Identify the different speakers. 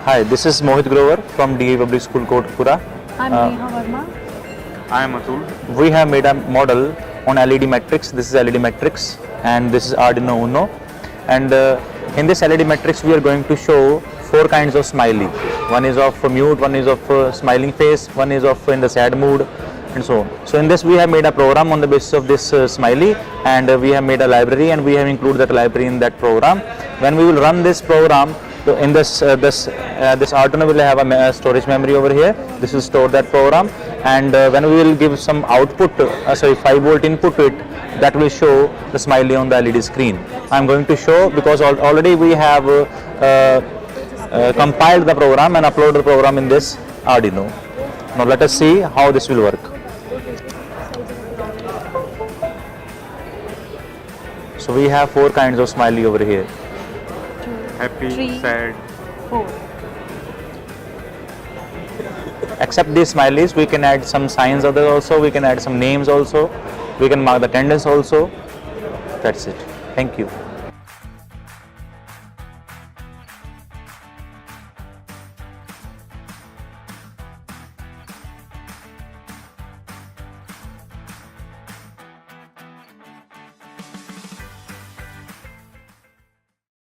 Speaker 1: Hi, this is Mohit Grover from DA Public School, Kotpura.
Speaker 2: I'm Neha Verma.
Speaker 3: I am Atul.
Speaker 1: We have made a model on LED matrix. This is LED matrix and this is Arduino Uno. And in this LED matrix, we are going to show 4 kinds of smiley. One is of mute, one is of smiling face, one is of in the sad mood, and so on. So in this, we have made a program on the basis of this smiley, and we have made a library, and we have included that library in that program. When we will run this program, so in this Arduino will have a storage memory over here. This will store that program, and when we will give some output, 5-volt input to it, that will show the smiley on the LED screen. I am going to show because already we have compiled the program and uploaded the program in this Arduino. Now let us see how this will work. So we have 4 kinds of smiley over here.
Speaker 3: Happy,
Speaker 2: 3,
Speaker 3: sad.
Speaker 2: 4.
Speaker 1: Except these smileys, we can add some signs others also, we can add some names also, we can mark the attendance also. That's it. Thank you.